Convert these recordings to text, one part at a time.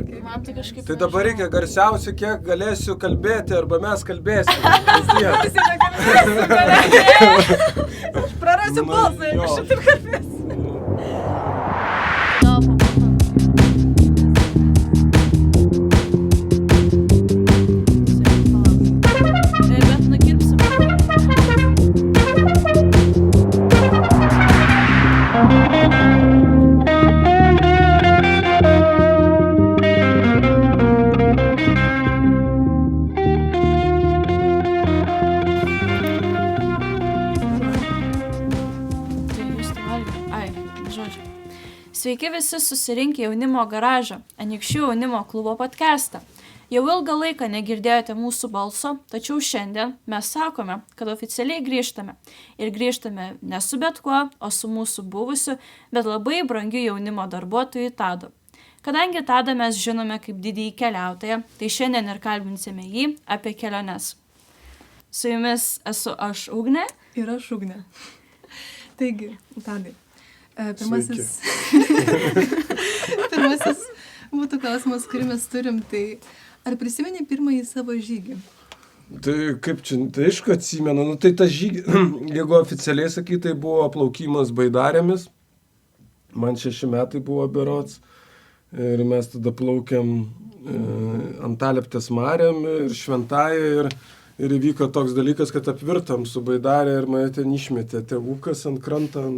Man tai kažkaip... Tai dabar reikia garsiausiai, kiek galėsiu kalbėti, arba mes kalbėsime. Aš prarasiu balsą, jeigu šitaip kalbėsiu. Sveiki visi susirinkę jaunimo garažą, Anykščių jaunimo klubo podcastą. Jau ilgą laiką negirdėjote mūsų balso, tačiau šiandien mes sakome, kad oficialiai grįžtame. Ir grįžtame ne su bet kuo, o su mūsų buvusiu, bet labai brangiu jaunimo darbuotoju Tadu. Kadangi Tadą mes žinome kaip didįjį keliautoją, tai šiandien ir kalbinsime jį apie keliones. Su jumis esu aš Ugnė. Ir aš Ugnė. Taigi, Tadai. Pirmasis būtų klausimas, kurį mes turim, tai ar prisimeni pirmąjį savo žygį? Tai kaip čia, tai aišku atsimenu, tai tas žygį, jeigu oficialiai sakai, tai buvo plaukimas Baidarėmis, man 6 metai buvo berods, ir mes tada plaukėm Antalieptės mariam ir Šventąją, ir įvyko toks dalykas, kad apvirtam su Baidarė ir mane ten išmetė tėvukas ant krantą,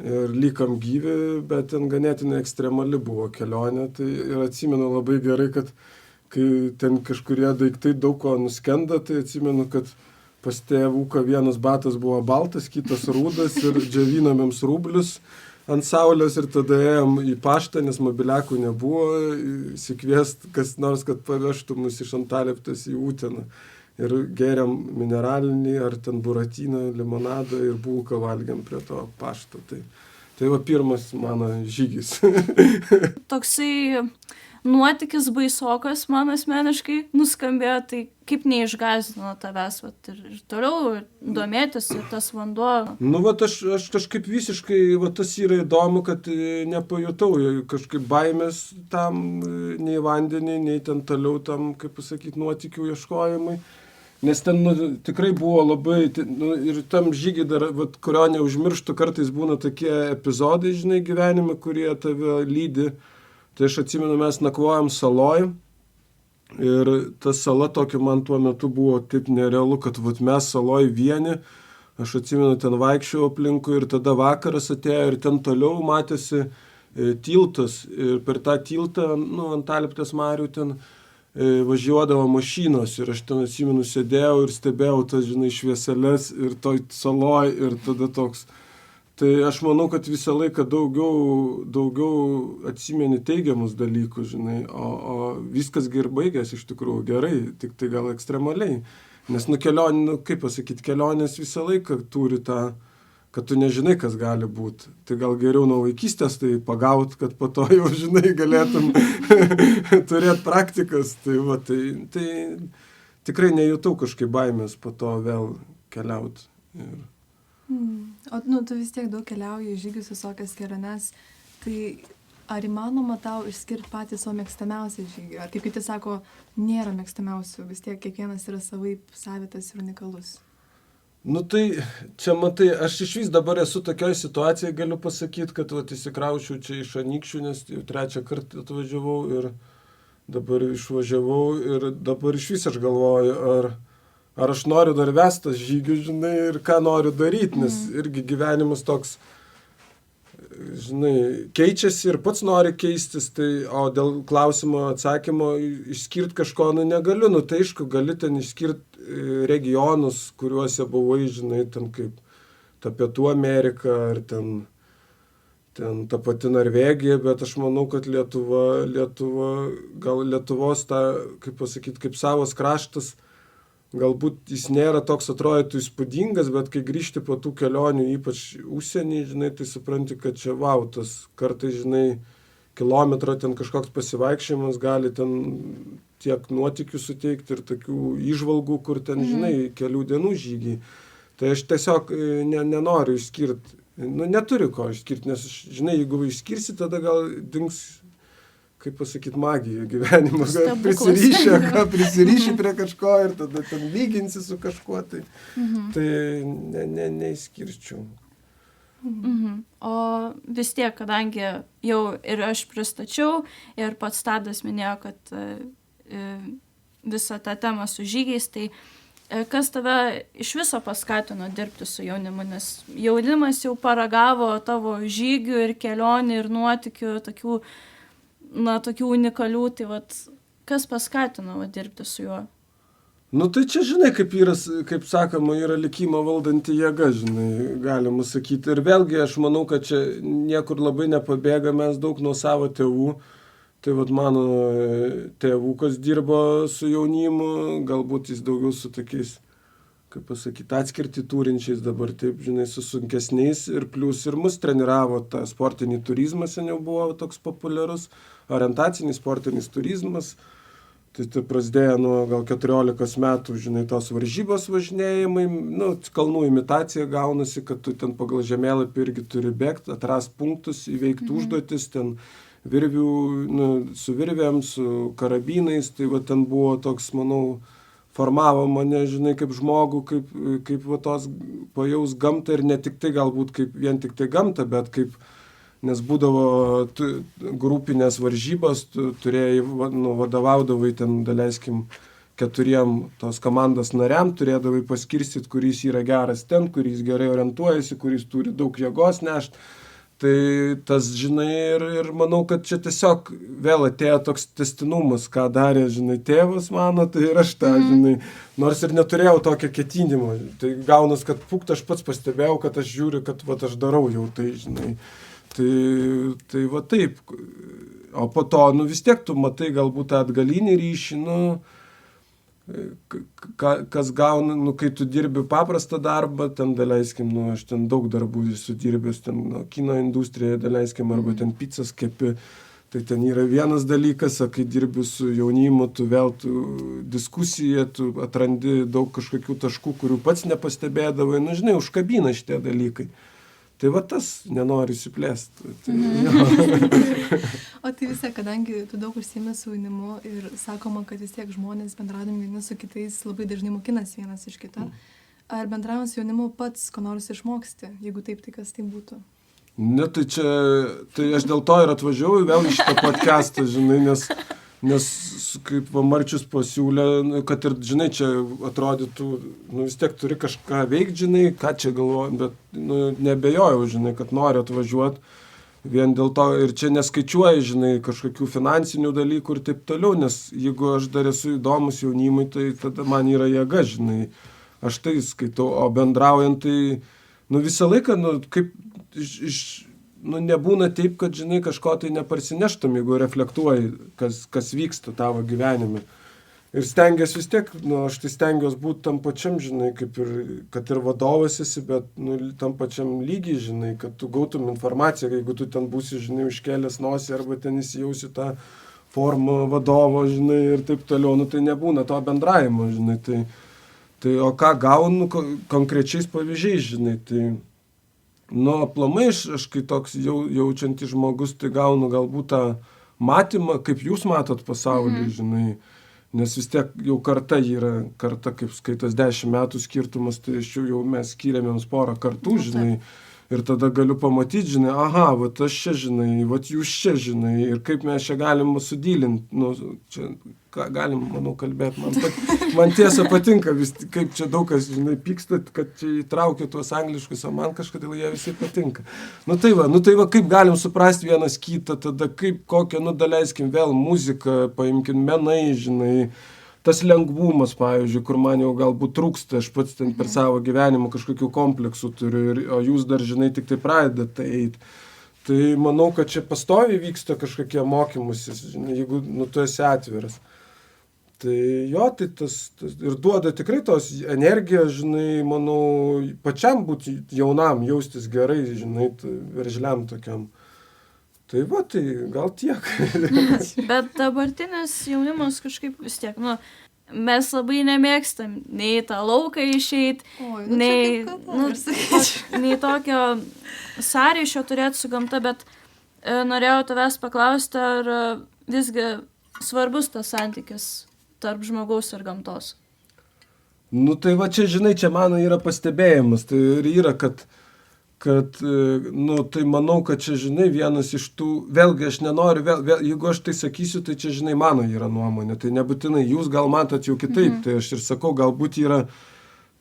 ir likam gyvi, bet ten ganėtinai ekstremali buvo kelionė. Tai ir atsimenu labai gerai, kad kai ten kažkurie daiktai daug ko nuskenda, tai atsimenu, kad pas tėvuką vienas batas buvo baltas, kitas rūdas ir džiavinomėms rublius ant saulės ir tada ėjom į paštą, nes mobiliakų nebuvo, įsikviest kas nors, kad pavežtų mus iš Antalieptės į Uteną. Ir geriam mineralinį, ar ten buratiną, limonadą ir bulką valgiam prie to pašto. Tai va pirmas mano žygis. Toksai nuotykis baisokas man asmeniškai nuskambėjo, tai kaip neišgąsdino tavęs, ir toliau domėtis tas vanduo. Nu, aš kažkaip visiškai, tas yra įdomu, kad nepajutau kažkaip baimės tam, nei vandenį, nei ten toliau tam, kaip pasakyti, nuotykių ieškojimai. Nes ten tikrai buvo labai, ir tam žygiai dar, kurio neužmirštų, kartais būna tokie epizodai, žinai, gyvenime, kurie tave lydi. Tai aš atsimenu, mes nakvojom saloj ir ta sala tokia man tuo metu buvo taip nerealu, kad mes saloj vieni, aš atsimenu, ten vaikščiau aplinkui ir tada vakaras atėjo ir ten toliau matėsi tiltas ir per tą tiltą, Antalieptės marių ten važiuodavo mašinos ir aš ten atsimenu sėdėjau ir stebėjau tas, žinai, švieselės ir toj saloj ir tada toks. Tai aš manau, kad visą laiką daugiau atsimeni teigiamus dalykus, žinai, o viskas ir baigėsi iš tikrųjų gerai, tik tai gal ekstremaliai. Nes kaip pasakyti, kelionės visą laiką turi tą, kad tu nežinai, kas gali būti. Tai gal geriau nuo vaikystės tai pagaut, kad po to jau, žinai, galėtum turėti praktikas. Tai tikrai nejutau kažkaip baimės po to vėl keliauti. O tu vis tiek daug keliauji, žygius visokias keliones. Tai ar įmanoma tau išskirti patį savo mėgstamiausią žygį? Ar kaip kiti sako, nėra mėgstamiausių, vis tiek kiekvienas yra savaip savitas ir unikalus? Tai čia matai, aš iš vis dabar esu tokioj situacijai, galiu pasakyti, kad įsikraučiau čia iš Anykščių, nes jau 3 kartą atvažiavau ir dabar išvažiavau ir dabar iš vis aš galvoju, ar aš noriu dar vestas žygių, žinai, ir ką noriu daryti, nes irgi gyvenimas toks, žinai, keičiasi ir pats nori keistis, o dėl klausimo atsakymo išskirti kažko negaliu, tai aišku, gali ten išskirti regionus, kuriuose buvai, žinai, ten kaip ta Pietų Amerika ar ten ta pati Norvegija, bet aš manau, kad Lietuva, gal Lietuvos ta, kaip pasakyti, kaip savas kraštas, galbūt jis nėra toks atrodytų įspūdingas, bet kai grįžti po tų kelionių, ypač užsienį, žinai, tai supranti, kad čia tas kartais, žinai, kilometro ten kažkoks pasivaikščiojimas gali ten tiek nuotykių suteikti ir tokių įžvalgų, kur ten, žinai, kelių dienų žygiai. Tai aš tiesiog nenoriu išskirti, neturiu ko išskirti, nes, žinai, jeigu išskirsi, tada gal dings kaip pasakyti, magija gyvenimo, Stebuklas. prisiriši prie kažko ir tada ten lyginsi su kažkuo, tai neįskirčiau. O vis tiek, kadangi jau ir aš pristačiau, ir pats Tadas minėjo, kad visą tą temą su žygiais, tai kas tave iš viso paskatino dirbti su jaunimu, nes jaunimas jau paragavo tavo žygių ir kelionių ir nuotykių, tokių unikalių, tai vat, kas paskatino dirbti su juo? Nu tai čia, žinai, kaip sakoma, yra likimo valdanti jėga, žinai, galima sakyti. Ir vėlgi aš manau, kad čia niekur labai nepabėga mes daug nuo savo tėvų. Tai vat mano tėvukas dirbo su jaunimu, galbūt jis daugiau su tokiais, kaip pasakyti, atskirti turinčiais dabar, taip, žinai, su sunkesniais. Ir plius ir mus treniravo tą sportinį turizmą, seniau buvo toks populiarus, orientacinis sportinis turizmas. Tai prasidėjo nuo gal 14 metų, žinai, tos varžybos važinėjimai, kalnų imitacija gaunasi, kad tu ten pagal žemėlapį irgi turi bėgti, atrast punktus, įveikti užduotis, ten virvių, su virvėm, su karabinais, tai va ten buvo toks, manau, formavo mane, žinai, kaip žmogų, kaip va tos pajaus gamtą ir ne tik tai galbūt kaip vien tik tai gamtą, bet kaip, nes būdavo grupinės varžybos, tu turėjai, vadovaudavai ten, daleiskim, 4 tos komandos nariam, turėdavai paskirstyti, kuris yra geras ten, kuris gerai orientuojasi, kuris turi daug jėgos nešti. Tai tas, žinai, ir manau, kad čia tiesiog vėl atėjo toks tęstinumas, ką darė, žinai, tėvas mano, tai ir aš tą, žinai, nors ir neturėjau tokio ketinimo. Tai gaunas, kad aš pats pastebėjau, kad aš žiūriu, kad va, aš darau jau tai, žinai. Tai va taip. O po to, vis tiek tu matai galbūt tą atgalinį ryšį, kas gauna, kai tu dirbi paprastą darbą, ten daleiskim, aš ten daug darbų esu dirbęs, ten kino industrijoje daleiskim, arba ten pizzas kepi, tai ten yra vienas dalykas, o kai dirbi su jaunimu, tu diskusija, tu atrandi daug kažkokių taškų, kurių pats nepastebėdavai, žinai, užkabina šitie dalykai. Tai va tas nenori įsiplėsti. O tai vis tiek, kadangi tu daug užsiimi su jaunimu ir sakoma, kad vis tiek žmonės bendradami vieni su kitais labai dažnai mokinasi vienas iš kito. Ar bendraujant su jaunimu pats ko nors išmoksti? Jeigu taip, tai kas tai būtų? Ne, tai aš dėl to ir atvažiavau vėl iš šitą podcastą, žinai, nes kaip Marčius pasiūlė, kad ir, žinai, čia atrodytų, vis tiek turi kažką veikti, žinai, ką čia galvoju, bet nebejojau, žinai, kad noriu atvažiuoti vien dėl to ir čia neskaičiuoju, žinai, kažkokių finansinių dalykų ir taip toliau, nes jeigu aš dar esu įdomus jaunimui, tai tada man yra jėga, žinai, aš tai skaitau, o bendraujant, tai visą laiką, kaip nebūna taip, kad, žinai, kažko tai neparsineštum, jeigu reflektuoji, kas vyksta tavo gyvenime. Ir stengiasi vis tiek, aš tai stengiuosi būti tam pačiam, žinai, kad ir vadovas esi, bet tam pačiam lygiai, žinai, kad tu gautum informaciją, jeigu tu ten būsi, žinai, iškėlęs nosį arba ten įsijausi tą formą vadovo, žinai, ir taip toliau, tai nebūna to bendravimo, žinai, tai o ką gaunu konkrečiais pavyzdžiais, žinai, tai aplamai aš kai toks jaučiantis žmogus, tai gaunu galbūt tą matymą, kaip jūs matot pasaulį, žinai, nes vis tiek jau karta yra, kaip skaitas 10 metų skirtumas, tai jau mes skiriamėms porą kartų, žinai, ir tada galiu pamatyti, žinai, vat aš čia, žinai, vat jūs čia, žinai, ir kaip mes čia galim sudylinti, čia galim, manau, kalbėti, man tiesa patinka, kaip čia daug kas, žinai, pyksta, kad čia įtraukia tuos angliškus, o man kažkodėl jie visi patinka. Tai va, kaip galim suprasti vienas kitą, tada kaip kokią, daleiskim vėl muziką, paimkim menai, žinai, tas lengvumas, pavyzdžiui, kur man jau galbūt trūksta, aš pats ten per savo gyvenimą kažkokių kompleksų turiu, o jūs dar, žinai, tik tai pradedate eiti. Tai manau, kad čia pastoviai vyksta kažkokie mokymusi, žinai, jeigu tu esi atviras. Tai jo, tai tas ir duoda tikrai tos energijos, žinai, manau, pačiam būti jaunam, jaustis gerai, žinai, veržliam tokiam. Tai va, tai gal tiek. Bet dabartinis jaunimas kažkaip vis tiek, mes labai nemėgstam nei tą lauką išeit, nei tokio sąryšio turėti su gamta, bet norėjau tavęs paklausti, ar visgi svarbus tas santykis tarp žmogaus ir gamtos? Nu tai va čia, žinai, čia mano yra pastebėjimas, tai ir yra, kad nu tai manau, kad čia, žinai, vienas iš tų, vėlgi aš nenoriu, jeigu aš tai sakysiu, tai čia, žinai, mano yra nuomonė, tai nebūtinai jūs gal matot jau kitaip, tai aš ir sakau, galbūt yra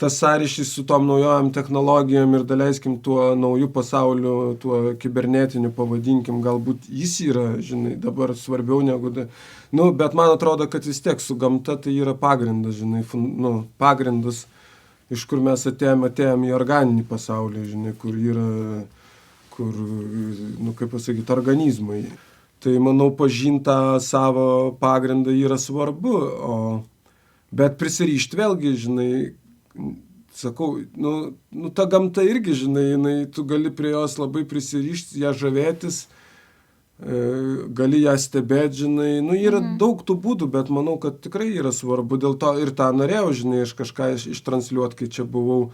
tas sąryšys su tom naujojam technologijom ir daleiskim tuo naujų pasauliu, tuo kibernetiniu pavadinkim, galbūt jis yra, žinai, dabar svarbiau negu... Nu, bet man atrodo, kad vis tiek su gamta tai yra pagrindas, žinai, pagrindas, iš kur mes atėjom į organinį pasaulį, žinai, kur yra, nu, kaip pasakyti, organizmai. Tai, manau, pažintą savo pagrindą yra svarbu, bet prisirišti vėlgi, žinai, sakau, nu ta gamta irgi, žinai, tu gali prie jos labai prisirišti, ją žavėtis, gali ją stebėti, žinai, nu yra daug tų būdų, bet manau, kad tikrai yra svarbu, dėl to ir tą norėjau, žinai, aš kažką ištransliuoti, kai čia buvau,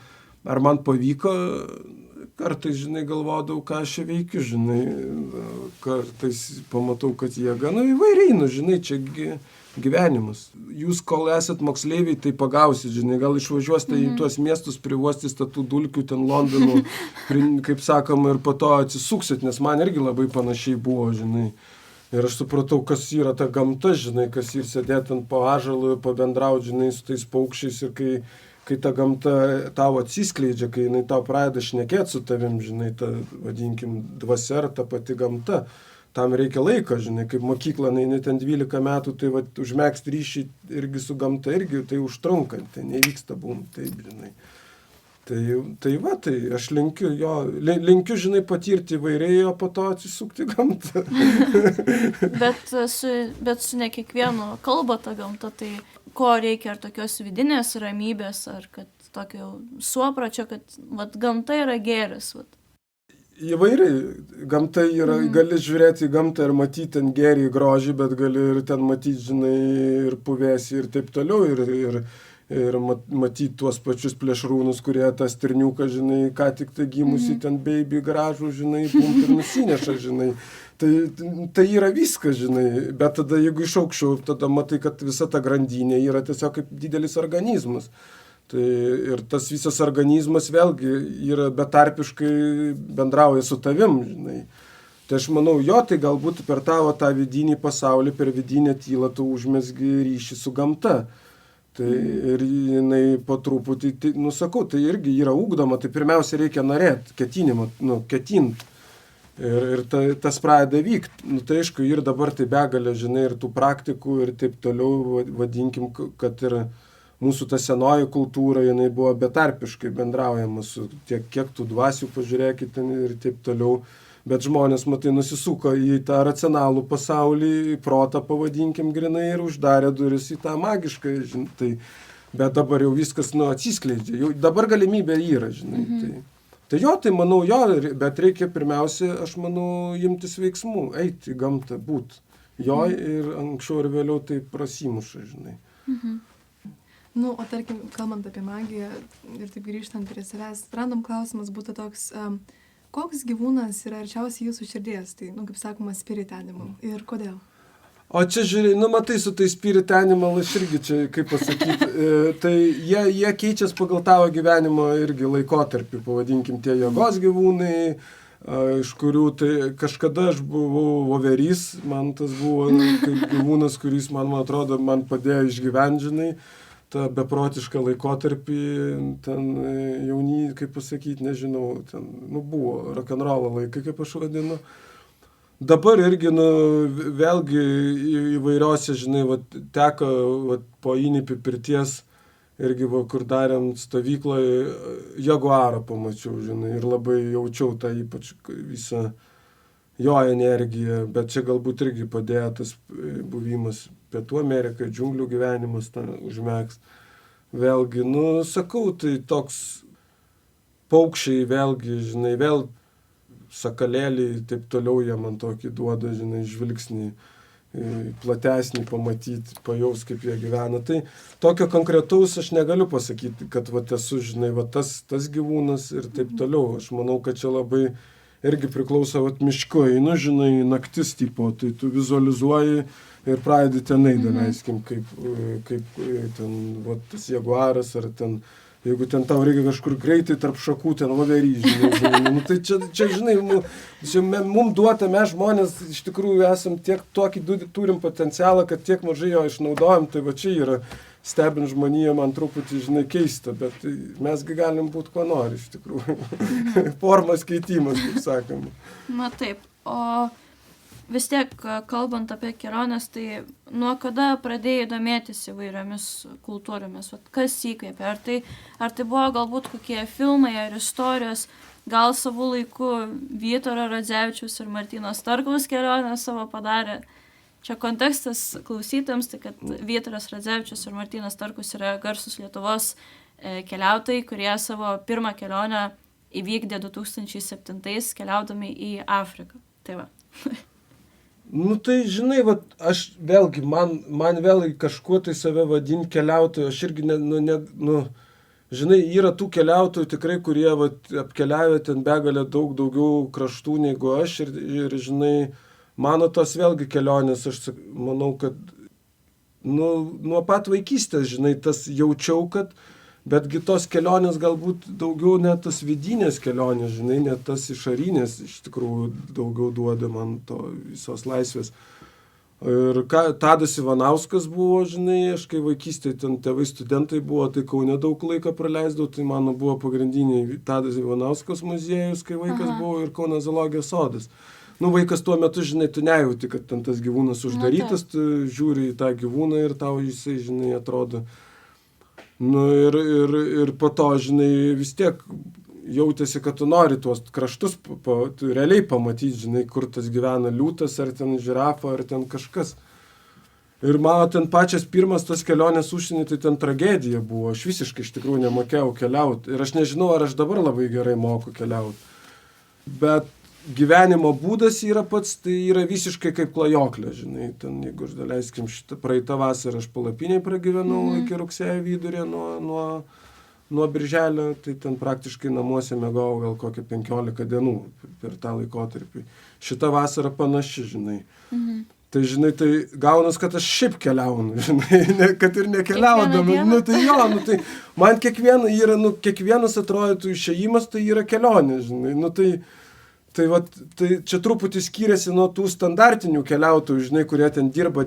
ar man pavyko, kartais, žinai, galvodavau, ką aš čia veikiu, žinai, kartais pamatau, kad jėga, nu įvairiai, nu, žinai, čia gyvenimas. Jūs, kol esat moksleiviai, tai pagausit, žinai, gal išvažiuosite į tuos miestus, priuostys tų dulkių, ten Londonų, kaip sakoma, ir po to atsisuksit, nes man irgi labai panašiai buvo, žinai. Ir aš supratau, kas yra ta gamta, žinai, kas ir sėdėt ant po ąžuolų, pabendrauti, žinai, su tais paukščiais ir kai ta gamta tau atsiskleidžia, kai jinai tau pradeda šnekėti su tavim, žinai, ta, vadinkim, dvasia ar ta pati gamta. Tam reikia laiko, žinai, kaip mokykla, ne ten 12 metų, tai va, užmegzti ryšį irgi su gamta, irgi tai užtrunka, tai nevyksta taip, žinai. Tai va, tai aš linkiu, žinai, patirti įvairiai, o po to atsisukti gamtą. bet su ne kiekvienu kalba ta gamta, tai ko reikia, ar tokios vidinės ramybės, ar kad tokio suopračio, kad vat, gamta yra gėris, vat. Įvairiai. Gamta yra, gali žiūrėti į gamtą ir matyti ten gėrį, grožį, bet gali ir ten matyti, žinai, ir puvėsį ir taip toliau, ir matyti tuos pačius plėšrūnus, kurie tą stirniuką, žinai, ką tik tai gimusi ten baby gražų, žinai, pumpt ir nusineša, žinai. Tai yra viskas, žinai, bet tada, jeigu iš aukščiau, tada matai, kad visa ta grandinė yra tiesiog kaip didelis organizmas. Tai ir tas visas organizmas vėlgi yra betarpiškai bendrauja su tavim, žinai. Tai aš manau, tai galbūt per tavo tą vidinį pasaulį, per vidinę tylą tu užmesgi ryšį su gamta. Tai ir jinai po truputį, tai, sakau, tai irgi yra ugdoma, tai pirmiausia reikia norėti, ketinimą, ketint. Ir tas pradeda vykti. Tai aišku, ir dabar tai begalė, žinai, ir tų praktikų ir taip toliau, vadinkim, kad ir mūsų ta senoji kultūra, jinai buvo betarpiškai bendraujama su kiek tų dvasių, pažiūrėkit ten ir taip toliau. Bet žmonės, matai, nusisuko į tą racionalų pasaulį, į protą, pavadinkim, grinai, ir uždarė duris į tą magišką, žinai. Bet dabar jau viskas, atsiskleidžia. Jau dabar galimybė yra, žinai. Tai manau, bet reikia pirmiausia, aš manau, imtis veiksmų, eiti į gamtą, būt. Ir anksčiau ir vėliau tai prasimuša, žinai. Nu, o tarkim, kalbant apie magiją ir taip grįžtant prie savęs, random klausimas būtų toks, koks gyvūnas yra arčiausiai jūsų širdies, tai, kaip sakoma, spirit animal, ir kodėl? O čia, žiūrėjai, matai, su tai spirit animal, aš irgi čia, kaip pasakyti, tai jie keičias pagal tavo gyvenimo irgi laikotarpį, pavadinkim, tie jėgos gyvūnai, iš kurių tai kažkada aš buvau voverys, man tas buvo kaip gyvūnas, kuris, man atrodo, man padėjo išgyventi, žinai, tą beprotišką laikotarpį, ten jauni, kaip pasakyti, nežinau, ten, buvo rock'n'rollo laikai, kaip aš vadinu. Dabar irgi, vėlgi įvairiose, žinai, teko po Įnipį pirties, irgi, kur darėm stovykloje, jaguarą pamačiau, žinai, ir labai jaučiau tą ypač visą jo energiją, bet čia galbūt irgi padėjo tas buvimas Pietų Amerikai, džiunglių gyvenimas užmegs. Vėlgi, sakau, tai toks paukščiai vėlgi, žinai, vėl sakalėliai, taip toliau jie man tokį duoda, žinai, žvilgsnį platesnį pamatyti, pajaus, kaip jie gyvena. Tai tokio konkretaus aš negaliu pasakyti, kad esu, žinai, tas gyvūnas ir taip toliau. Aš manau, kad čia labai irgi priklauso miško, žinai, naktis tipo, tai tu vizualizuoji ir pradedi tenai, daleiskim, kaip ten, va, tas jaguaras, ar ten, jeigu ten tau reikia kažkur greitai tarp šakų, ten voverys, žinai, nu, tai čia žinai, mums duota, mes žmonės iš tikrųjų esam tiek tokį turim potencialą, kad tiek mažai jo išnaudojam, tai va čia yra stebint žmoniją man truputį, žinai, keista, bet mesgi galim būti kuo nori, iš tikrųjų. Formos keitimas, kaip sakoma. Na taip, o vis tiek, kalbant apie keliones, tai nuo kada pradėjai domėtis įvairiomis kultūromis? Kas įkvėpė? Ar tai buvo galbūt kokie filmai ar istorijos? Gal savų laikų Vytaro Radzevičiaus ir Martyno Starkaus kelionę savo padarė? Čia kontekstas klausytams, tai kad Vytaras Radzevičius ir Martynas Starkus yra garsus Lietuvos keliautojai, kurie savo pirmą kelionę įvykdė 2007 keliaudami į Afriką. Tai va. Nu tai, žinai, va, aš vėlgi, man vėl kažkuo tai save vadinti keliautoju, aš irgi, žinai, yra tų keliautojų tikrai, kurie va, apkeliavę ten begalę daug daugiau kraštų negu aš ir žinai, mano tos vėlgi kelionės, aš manau, kad nuo pat vaikystės, žinai, tas jaučiau, kad betgi tos kelionės galbūt daugiau net tas vidinės kelionės, žinai, net tas išorinės iš tikrųjų daugiau duoda man to visos laisvės. Ir Tadas Ivanauskas buvo, žinai, aš kai vaikystėje ten tėvai studentai buvo, tai Kaune daug laiko praleisdavau, tai mano buvo pagrindiniai Tadas Ivanauskas muziejus, kai vaikas buvo, ir Kauno zoologijos sodas. Nu, vaikas tuo metu, žinai, tu nejauti, kad ten tas gyvūnas uždarytas, tu žiūri į tą gyvūną ir tau jisai, žinai, atrodo. Nu, ir po to, žinai, vis tiek jautėsi, kad tu nori tuos kraštus tu realiai pamatyti, žinai, kur tas gyvena liūtas, ar ten žirafa, ar ten kažkas. Ir mano ten pačias pirmas tos kelionės užsienį, tai ten tragedija buvo. Aš visiškai iš tikrųjų nemokėjau keliauti. Ir aš nežinau, ar aš dabar labai gerai moku keliauti. Bet gyvenimo būdas yra pats, tai yra visiškai kaip klajoklė, žinai. Ten, jeigu aš daleiskim šitą praeitą vasarą, aš palapiniai pragyvenau iki rugsėjo vidurį nuo birželio, tai ten praktiškai namuose mėgau gal kokią 15 dienų per tą laikotarpį. Šitą vasarą panaši, žinai. Tai, žinai, tai gaunas, kad aš šiaip keliaunu, žinai, kad ir nekeliaudama. Nu, tai jo, tai man kiekvienas atrodytų išėjimas, tai yra kelionė, žinai. Nu, tai čia truputį skiriasi nuo tų standartinių keliautojų, žinai, kurie ten dirba,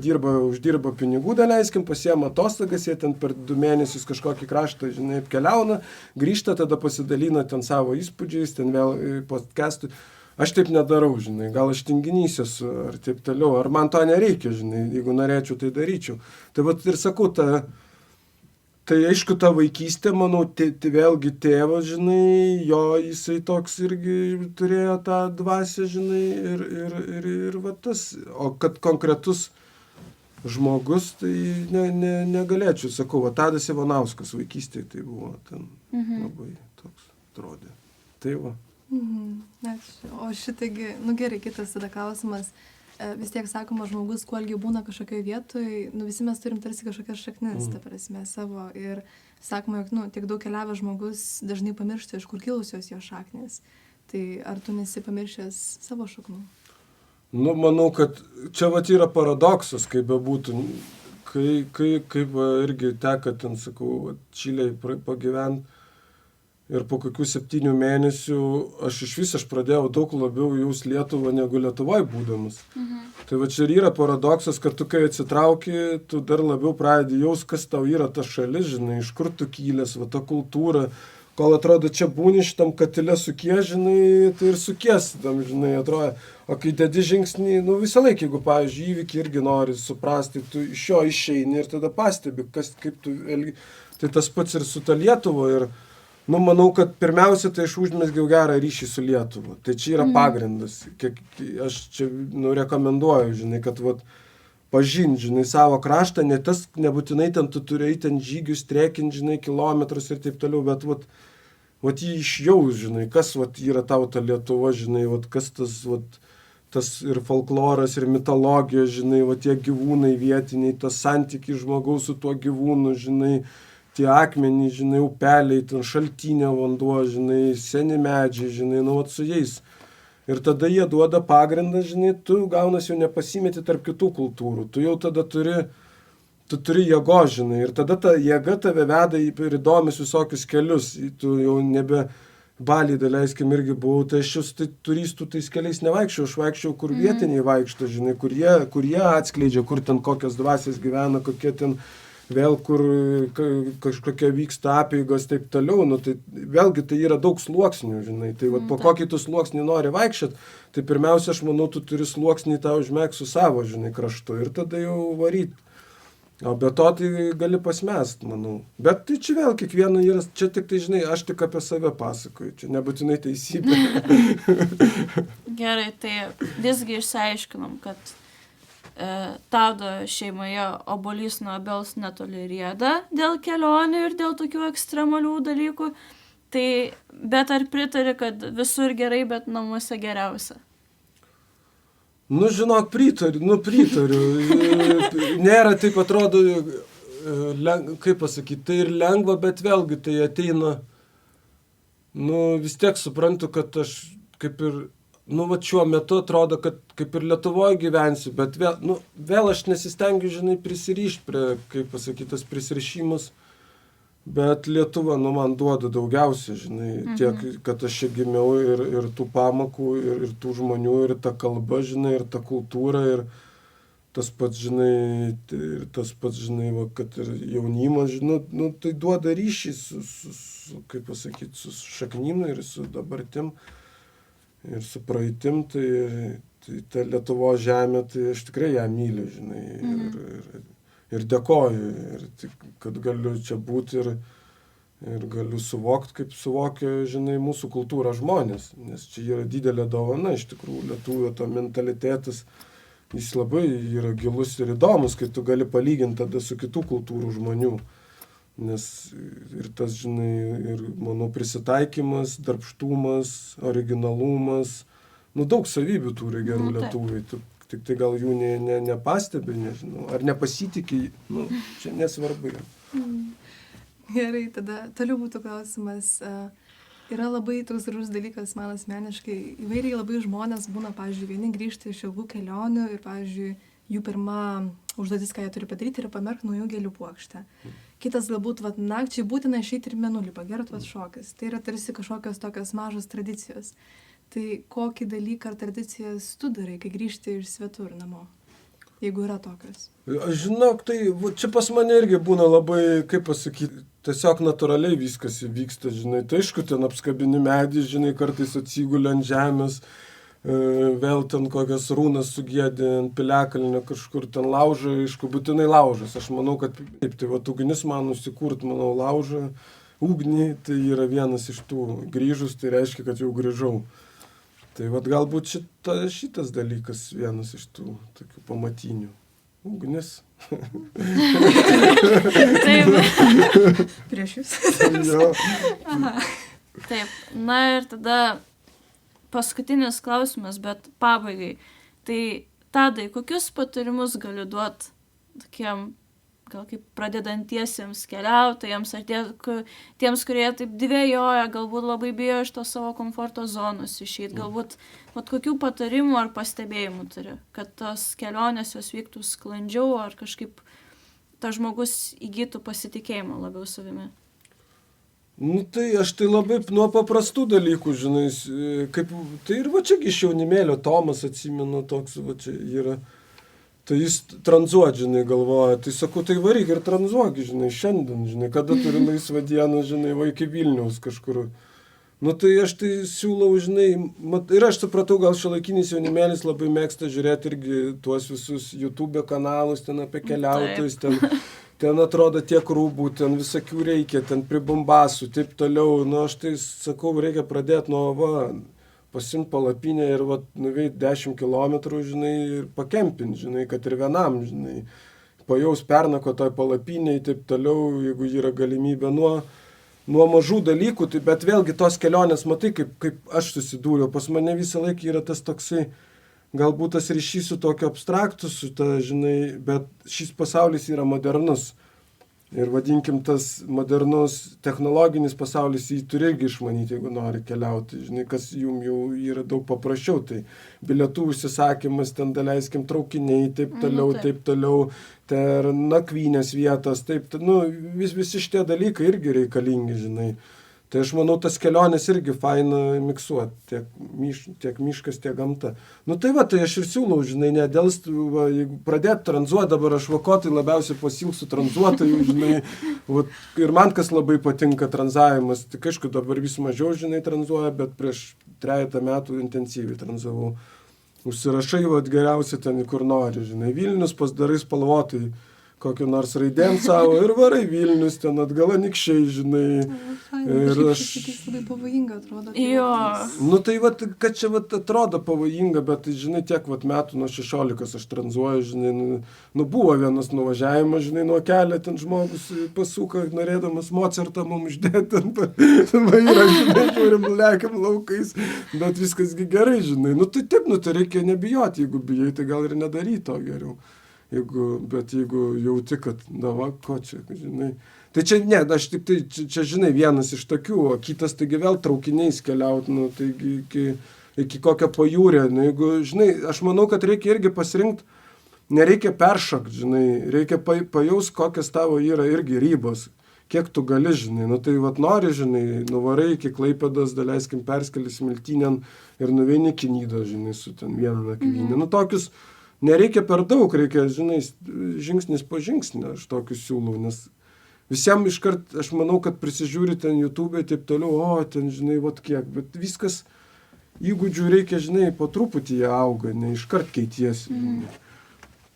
uždirba pinigų, daleiskim, pasiema atostogas, jie ten per 2 mėnesius kažkokį kraštą, žinai, apkeliauna, grįžta, tada pasidalina ten savo įspūdžiais, ten vėl podcastų. Aš taip nedarau, žinai, gal aš tinginys esu, ar taip toliau, ar man to nereikia, žinai, jeigu norėčiau, tai daryčiau. Tai vat ir sakau, tai aišku, ta vaikystė, manau, vėlgi tėvas, žinai, jisai toks irgi turėjo tą dvasią, žinai, ir va tas, o kad konkretus žmogus, tai negalėčiau, sakau, va Tadas Ivanauskas vaikystėje tai buvo ten labai toks atrodė. Tai va. O šitaigi, gerai, kitas tada klausimas. Vis tiek sakoma, žmogus, kuo ilgiau būna kažkokioje vietoje, visi mes turim tarsi kažkokias šaknis, ta prasme, savo. Ir sakoma, jog, tiek daug keliavę žmogus dažnai pamiršta, iš kur kilusios jo šaknis. Tai ar tu nesi pamiršęs savo šaknų? Nu, manau, kad čia vat yra paradoksas, kaip bebūtų. Kaip irgi teka ten, sakau, Čilėje pagyventi. Ir po kokių 7 mėnesių aš pradėjau daug labiau jaust Lietuvą negu Lietuvoje būdamas. Tai va čia ir yra paradoksas, kad tu kai atsitrauki, tu dar labiau pradedi jaust, kas tau yra ta šalis, žinai, iš kur tu kylęs, va ta kultūra. Kol atrodo, čia būni šitam katile sukie, žinai, tai ir sukies tam, žinai, atrodo. O kai dedi žingsnį, visą laiką, jeigu, pavyzdžiui, įvykį irgi nori suprasti, tu iš jo išeini ir tada pastebi, kaip tu elgi. Tai tas pats ir su ta Lietuva ir manau, kad pirmiausia, tai aš užmezgiau gerą ryšį su Lietuva. Tai čia yra pagrindas. Aš čia rekomenduoju, žinai, kad pažinti, žinai, savo kraštą, nebūtinai ten tu turi ten žygius, trekinti, žinai, kilometrus ir taip toliau, bet jį išjaus, žinai, kas yra tau ta Lietuva, žinai, kas tas ir folkloras, ir mitologija, žinai, tie gyvūnai vietiniai, tas santykis žmogaus su tuo gyvūnu, žinai, tie akmenys, žinai, upeliai, ten šaltinio vanduo, žinai, seni medžiai, žinai, su jais. Ir tada jie duoda pagrindą, žinai, tu gaunas jau nepasimeti tarp kitų kultūrų. Tu jau tada turi jėgo, žinai. Ir tada ta jėga tave veda į įdomius visokius kelius. Tu jau nebe Balį, daleiskim, irgi buvau, tai aš jau turistų tais keliais nevaikščiau, aš vaikščiau, kur vietiniai vaikšto, žinai, kur jie atskleidžia, kur ten kokios dvasios gyvena, kokie ten vėl kur kažkokie vyksta apeigos, taip toliau, nu, tai vėlgi tai yra daug sluoksnių, žinai, tai po kokį tu sluoksnį nori vaikščiot, tai pirmiausia, aš manau, tu turi sluoksnį tą užmėgt su savo, žinai, kraštu ir tada jau varyt. O be to tai gali pasmest, manau. Bet tai čia vėl kiekvieno yra, čia tik tai, žinai, aš tik apie save pasakoju, čia nebūtinai teisybė. Gerai, tai visgi išsiaiškinom, kad Tado šeimoje obuolys nuo obels netoli rieda dėl kelionių ir dėl tokių ekstremalių dalykų. Tai, bet ar pritari, kad visur gerai, bet namuose geriausia? Nu, žinok, pritariu. Nėra taip atrodo, kaip pasakyti, tai ir lengva, bet vėlgi tai ateina, nu, vis tiek suprantu, kad aš kaip ir, nu, va šiuo metu atrodo, kad kaip ir Lietuvoje gyvensiu, bet vėl aš nesistengiu, žinai, prisirišti prie, kaip pasakyti, tas prisirišimas, bet Lietuva, nu, man duoda daugiausia, žinai, tiek, kad aš čia gimiau ir tų pamokų, ir tų žmonių, ir ta kalba, žinai, ir ta kultūra, ir tas pats, žinai, va, kad ir jaunimas, žinai, nu, tai duoda ryšį su kaip pasakyti, su šaknynu ir su dabartim. Ir su praeitim, tai ta Lietuvos žemė, tai aš tikrai ją myliu, žinai, ir dėkoju, ir kad galiu čia būti ir galiu suvokti, kaip suvokia, žinai, mūsų kultūrą žmonės, nes čia yra didelė dovana, iš tikrųjų, lietuvio to mentalitetas, jis labai yra gilus ir įdomus, kai tu gali palyginti tada su kitų kultūrų žmonių. Nes ir tas, žinai, ir mano prisitaikymas, darbštumas, originalumas, nu daug savybių turi gerų lietuviai, tik tai gal jų nepastebi, nežinau, ar nepasitikė, nu, čia nesvarbu. Gerai, tada toliau būtų klausimas, yra labai toks gražus dalykas man asmeniškai, įvairiai labai žmonės būna, pavyzdžiui, vieni grįžta iš ilgų kelionių ir, pavyzdžiui, jų pirma užduotis, ką jie turi padaryti, yra pamerkti naujų gėlių puokštę. Kitas galbūt, nakčiai būtina išeiti ir mėnulį pagert, šokis. Tai yra tarsi kažkokios tokios mažos tradicijos. Tai kokį dalyką ar tradicijas tu darai, kai grįžti iš svetur namo, jeigu yra tokios? Aš žinok, tai čia pas mane irgi būna labai, kaip pasakyti, tiesiog natūraliai viskas įvyksta, žinai. Tai aišku, ten apskabini medį, žinai, kartais atsigulė ant žemės, vėl ten kokias rūnas sugėdė ant piliakalnio kažkur ten laužą, aišku, būtinai laužas. Aš manau, kad taip, tai ugnis man nusikurt, manau, laužą, ugnį, tai yra vienas iš tų grįžus, tai reiškia, kad jau grįžau. Tai galbūt šitas dalykas vienas iš tų tokių pamatinių. Ugnis. Taip. Prieš jūs. Taip, na ir tada paskutinis klausimas, bet pabaigai. Tai Tadai, kokius patarimus galiu duoti tokiem, gal kaip pradedantiesiems keliautojams, ar tiems, kurie taip dvejoja, galbūt labai bijo iš to savo komforto zonos išeiti, galbūt kokių patarimų ar pastebėjimų turi, kad tos kelionės jos vyktų sklandžiau, ar kažkaip tas žmogus įgytų pasitikėjimo labiau savimi. Nu tai aš tai labai nuo paprastų dalykų, žinai, kaip, tai ir va čiagi iš jaunimėlio Tomas, atsimenu, toks va čia yra, tai jis tranzuot, žinai, galvoja, tai sakau, tai varyk ir tranzuok, žinai, šiandien, žinai, kada turi laisvą dieną, žinai, va iki Vilniaus kažkur. Nu tai aš tai siūlau, žinai, ir aš supratau, gal šiuolaikinis jaunimėlis labai mėgsta žiūrėti irgi tuos visus YouTube kanalus, ten apie keliautojus, ten atrodo tiek rūbų, ten visokių reikia, ten pribombasų, taip toliau. Nu, aš tai sakau, reikia pradėti nuo, pasimti palapinę ir nuveikti 10 kilometrų, žinai, ir pakempinti, žinai, kad ir vienam, žinai, pajaus pernako toj palapinėj, taip toliau, jeigu yra galimybė nuo mažų dalykų, tai, bet vėlgi tos kelionės, matai, kaip aš susidūriau, pas mane visą laiką yra tas toksai, galbūt tas ryšys su tokiu abstraktu, su ta, žinai, bet šis pasaulis yra modernus. Ir vadinkim, tas modernus technologinis pasaulis, jį turi irgi išmanyti, jeigu nori keliauti. Žinai, kas jum jau yra daug paprasčiau. Tai bilietų užsisakymas, ten daleiskim traukiniai, taip toliau, tai nakvynės vietos, taip, visi šitie dalykai irgi reikalingi, žinai. Tai aš manau, tas kelionės irgi faina miksuoti, tiek miškas, tiek gamta. Tai aš ir siūlau, žinai, nedelst, jeigu pradėt tranzuoti, dabar aš vakotai labiausiai pasilgsiu tranzuotojų, žinai, ir man kas labai patinka tranzavimas, tik aišku, dabar vis mažiau, žinai, tranzuoja, bet prieš 3 metų intensyviai tranzavau. Užsirašai, geriausia ten, kur nori, žinai, Vilnius pasidarai spalvotai, kokiu nors raidėm savo ir varai Vilnius, ten atgal anykščiai, žinai. Ir aš... labai pavojinga atrodo. Jo. Tai kad čia atrodo pavojinga, bet, žinai, tiek metų nuo 16 aš tranzuoju, žinai, buvo vienas nuvažiavimas, žinai, nuo kelio, ten žmogus pasuka, norėdamas Mozartą mums uždėti, ten vairą, žinai, žiūrim, lekiam laukais, bet viskasgi gerai, žinai. Tai taip, tai reikia nebijoti, jeigu bijai, tai gal ir nedaryti to geriau. Bet jeigu jauti, kad, ko čia, žinai. Tai čia, ne, aš tik tai, čia, žinai, vienas iš tokių, o kitas, taigi vėl traukiniais keliauti, taigi iki kokio pajūrio. Jeigu, žinai, aš manau, kad reikia irgi pasirinkti, nereikia peršokti, žinai, reikia pajaus, kokias tavo yra irgi ribos, kiek tu gali, žinai. Tai nori, žinai, nuvarai iki Klaipėdos, daleiskim, perskeli Smiltynėn ir nuveini iki Nidos, žinai, su ten vieną nakvynę. Tokius nereikia per daug, reikia, žinai, žingsnis po žingsnį, aš tokius siūlau, nes visiems iškart, aš manau, kad prisižiūri ten YouTube, taip toliau, ten, žinai, kiek, bet viskas įgūdžių reikia, žinai, po truputį jie auga, ne iškart keitiesi.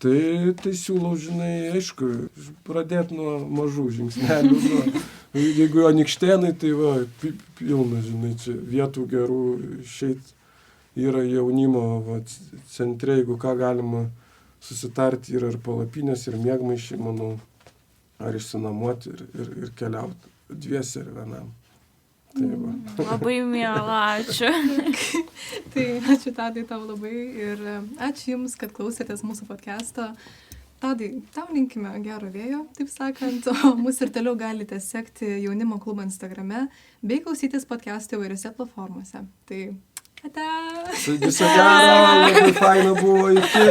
Tai siūlau, žinai, aišku, pradėti nuo mažų žingsnelių. Jeigu Anykštėnai, tai pilna, žinai, čia vietų gerų išeit. Yra jaunimo centre, jeigu ką galima susitarti, yra ir palapinės, ir miegmaišiai, manau, ar išsinamuoti ir keliauti dviese ir vienam. Labai miela, ačiū. Tai ačiū Tadai tau labai ir ačiū Jums, kad klausėtės mūsų podcast'o. Tadai, tau linkime gero vėjo, taip sakant, o mus ir toliau galite sekti Jaunimo klubo Instagrame bei klausytis podcast'o įvairiose platformose. Tai ata! Viso gero, labai faina buvo, iki.